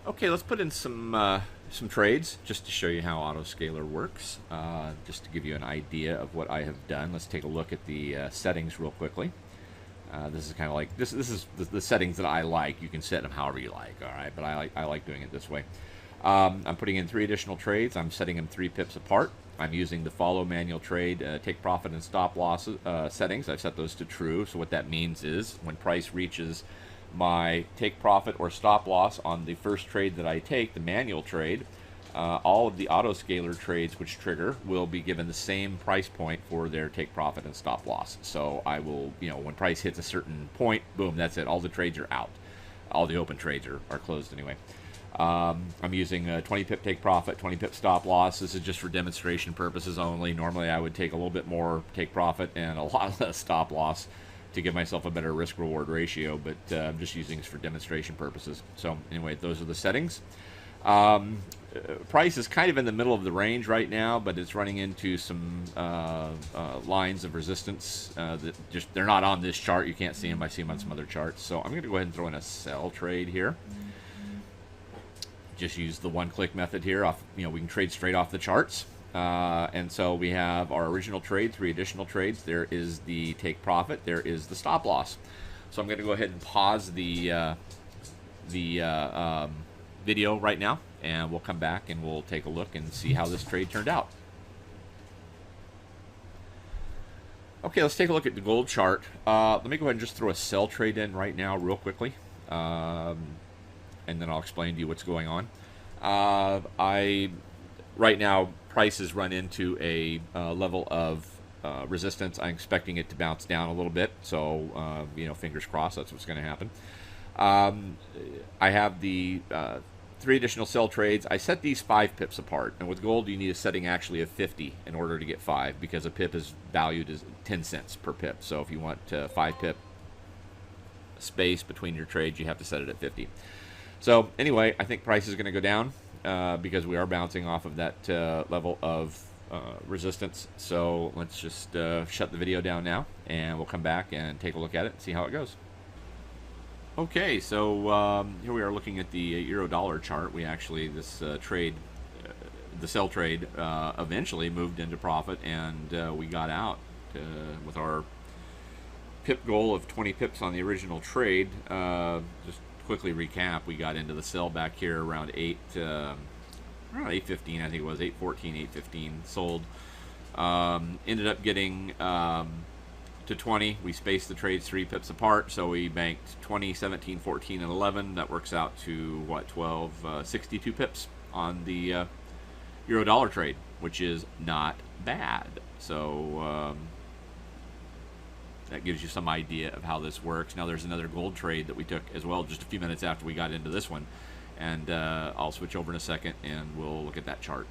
Okay, let's put in some trades just to show you how AutoScaler works. Just to give you an idea of what I have done. Let's take a look at the settings real quickly. This is kind of like this is the settings that I like. You can set them however you like. All right, but I like doing it this way. I'm putting in 3 additional trades. I'm setting them 3 pips apart. I'm using the follow manual trade, take profit and stop loss settings. I've set those to true. So what that means is when price reaches my take profit or stop loss on the first trade that I take, the manual trade, all of the AutoScaler trades which trigger will be given the same price point for their take profit and stop loss. So I will, when price hits a certain point, boom, that's it. All the trades are out. All the open trades are closed anyway. I'm using a 20 pip take profit, 20 pip stop loss. This is just for demonstration purposes only. Normally I would take a little bit more take profit and a lot less stop loss to give myself a better risk reward ratio, but I'm just using this for demonstration purposes. So anyway, those are the settings. Price is kind of in the middle of the range right now, but it's running into some lines of resistance that they're not on this chart. You can't see them. I see them on some other charts. So I'm going to go ahead and throw in a sell trade here. Just use the one-click method here. We can trade straight off the charts. And so we have our original trade, 3 additional trades. There is the take profit. There is the stop loss. So I'm going to go ahead and pause the video right now, and we'll come back and we'll take a look and see how this trade turned out. Okay, let's take a look at the gold chart. Let me go ahead and just throw a sell trade in right now real quickly. And then I'll explain to you what's going on. Right now, price has run into a level of resistance. I'm expecting it to bounce down a little bit, so fingers crossed, that's what's going to happen. I have the 3 additional sell trades. I set these 5 pips apart, and with gold you need a setting actually of 50 in order to get 5, because a pip is valued as 10 cents per pip. So if you want 5 pip space between your trades, you have to set it at 50. So anyway, I think price is going to go down because we are bouncing off of that level of resistance. So let's just shut the video down now, and we'll come back and take a look at it and see how it goes. Okay, so here we are looking at the euro-dollar chart. We actually, this trade, the sell trade, eventually moved into profit, and we got out with our pip goal of 20 pips on the original trade. Just quickly recap, we got into the sell back here around 8:15, I think it was 8:14, 8:15, sold. Ended up getting to 20. We spaced the trades 3 pips apart, so we banked 20, 17, 14, and 11. That works out to what, 12, 62 pips on the euro dollar trade, which is not bad. So that gives you some idea of how this works. Now there's another gold trade that we took as well just a few minutes after we got into this one, and I'll switch over in a second and we'll look at that chart.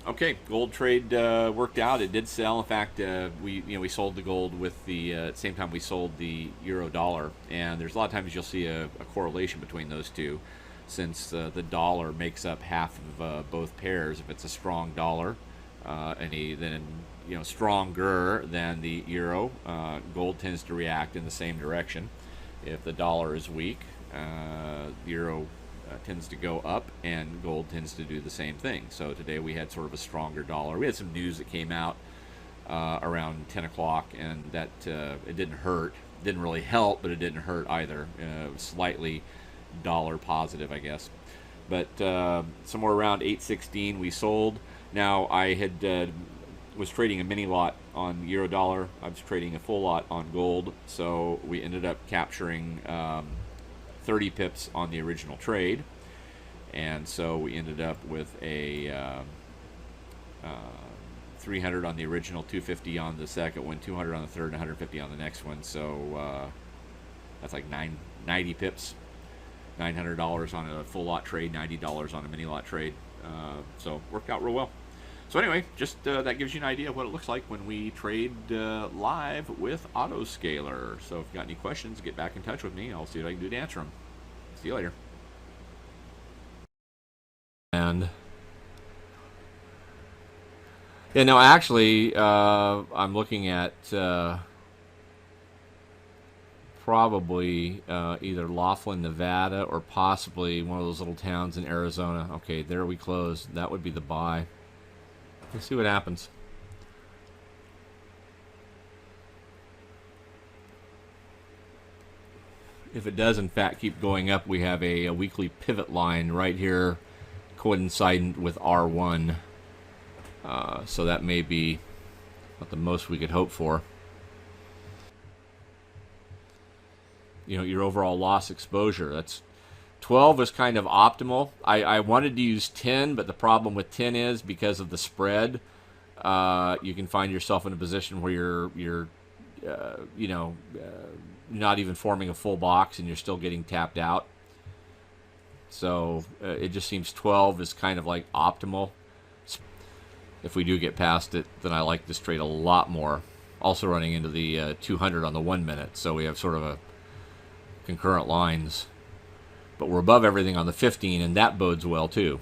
Okay, gold trade worked out. It did sell. In fact, we sold the gold with the same time we sold the euro dollar, and there's a lot of times you'll see a correlation between those two, since the dollar makes up half of both pairs. If it's a strong dollar, then stronger than the euro, gold tends to react in the same direction. If the dollar is weak, the euro tends to go up, and gold tends to do the same thing. So today we had sort of a stronger dollar. We had some news that came out around 10 o'clock, and that it didn't hurt. Didn't really help, but it didn't hurt either. Slightly dollar positive, I guess. But somewhere around 8:16 we sold. Now I had was trading a mini lot on euro dollar. I was trading a full lot on gold, so we ended up capturing 30 pips on the original trade, and so we ended up with a 300 on the original, 250 on the second one, 200 on the third, and 150 on the next one. So that's like 90 pips, $900 on a full lot trade, $90 on a mini lot trade. So worked out real well. So anyway, just that gives you an idea of what it looks like when we trade live with AutoScaler. So if you've got any questions, get back in touch with me. I'll see what I can do to answer them. See you later. And yeah, no, actually, I'm looking at probably either Laughlin, Nevada, or possibly one of those little towns in Arizona. Okay, there we close. That would be the buy. Let's see what happens. If it does, in fact, keep going up, we have a weekly pivot line right here coinciding with R1. So that may be not the most we could hope for. You know, your overall loss exposure. That's 12 is kind of optimal. I wanted to use 10, but the problem with 10 is because of the spread, you can find yourself in a position where you're not even forming a full box and you're still getting tapped out. So it just seems 12 is kind of like optimal. If we do get past it, then I like this trade a lot more. Also running into the 200 on the 1 minute, so we have sort of a concurrent lines. But we're above everything on the 15, and that bodes well too.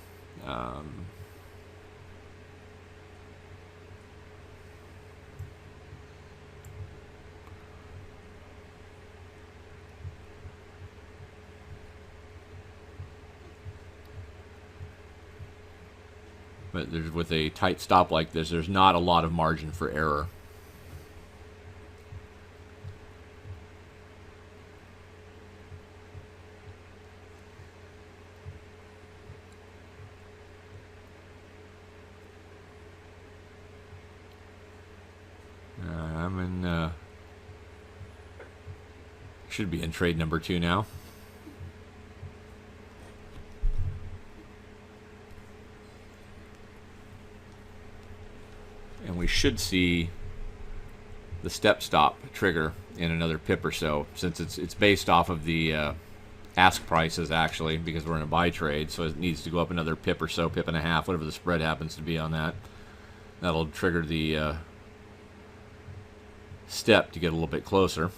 But with a tight stop like this, there's not a lot of margin for error. Should be in trade number 2 now. And we should see the step stop trigger in another pip or so, since it's based off of the ask prices actually, because we're in a buy trade, so it needs to go up another pip or so, pip and a half, whatever the spread happens to be on that. That'll trigger the step to get a little bit closer.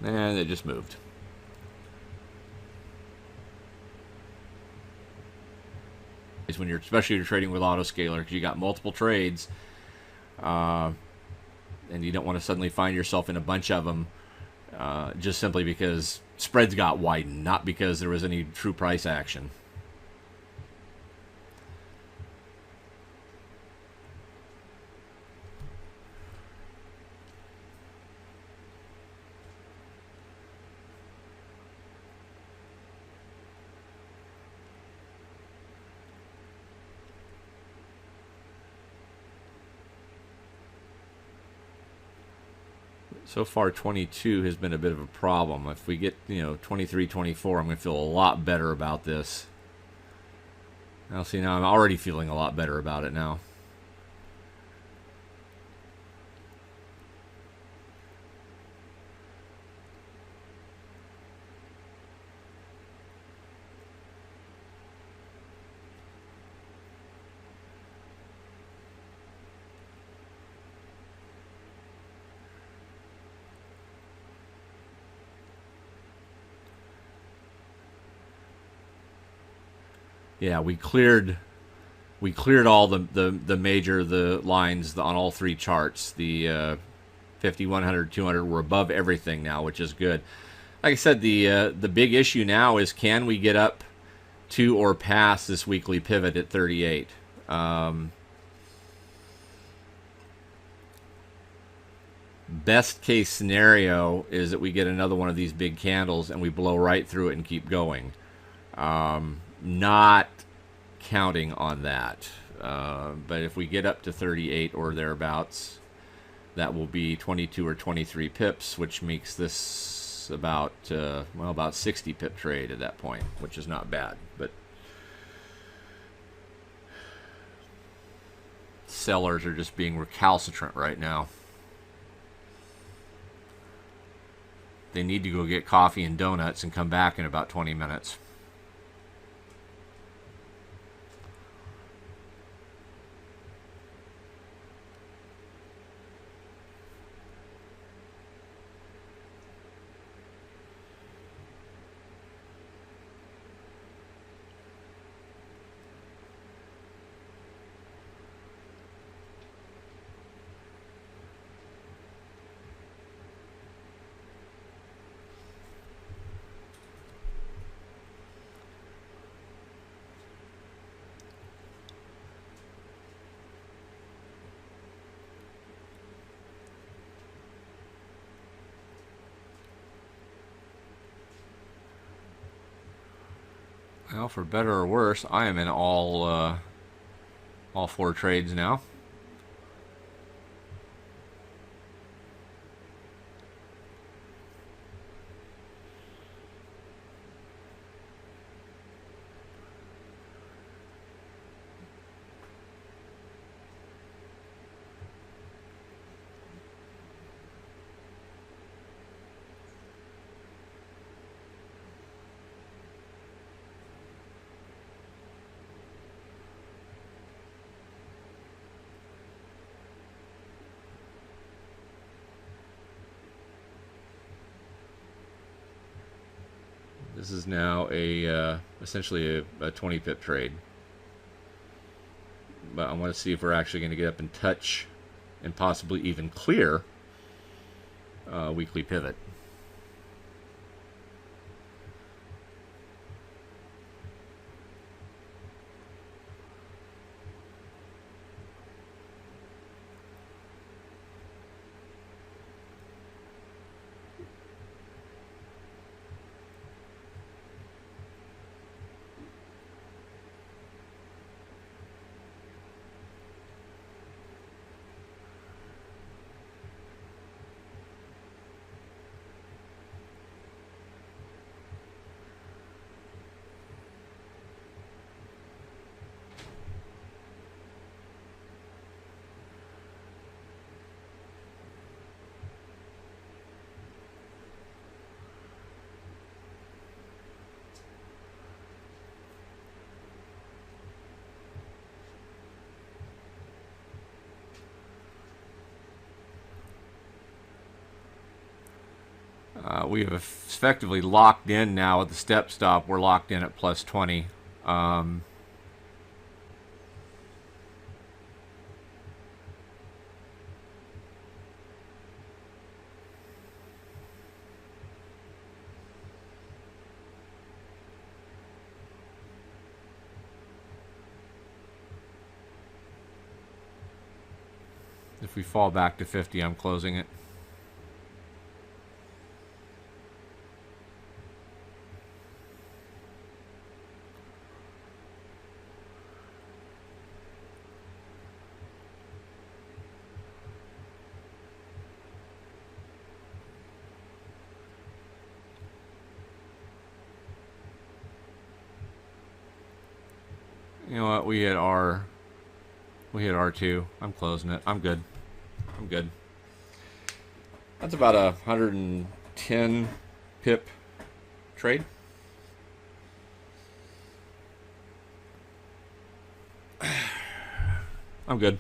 And it just moved. When you're, especially you're trading with AutoScaler, because you got multiple trades, and you don't want to suddenly find yourself in a bunch of them, just simply because spreads got widened, not because there was any true price action. So far, 22 has been a bit of a problem. If we get, 23, 24, I'm going to feel a lot better about this. Now, see, now I'm already feeling a lot better about it now. Yeah, we cleared all the major lines on all 3 charts. The 50, 100, 200 were above everything now, which is good. Like I said, the big issue now is, can we get up to or past this weekly pivot at 38? Best case scenario is that we get another one of these big candles and we blow right through it and keep going. Not counting on that, but if we get up to 38 or thereabouts, that will be 22 or 23 pips, which makes this about 60 pip trade at that point, which is not bad. But sellers are just being recalcitrant right now. They need to go get coffee and donuts and come back in about 20 minutes. Well, for better or worse, I am in all 4 trades now. This is now essentially a 20 pip trade. But I want to see if we're actually going to get up and touch and possibly even clear weekly pivot. We have effectively locked in now at the step stop. We're locked in at plus 20. If we fall back to 50, I'm closing it. You know what? We hit R2. I'm closing it. I'm good. I'm good. That's about a 110 pip trade. I'm good.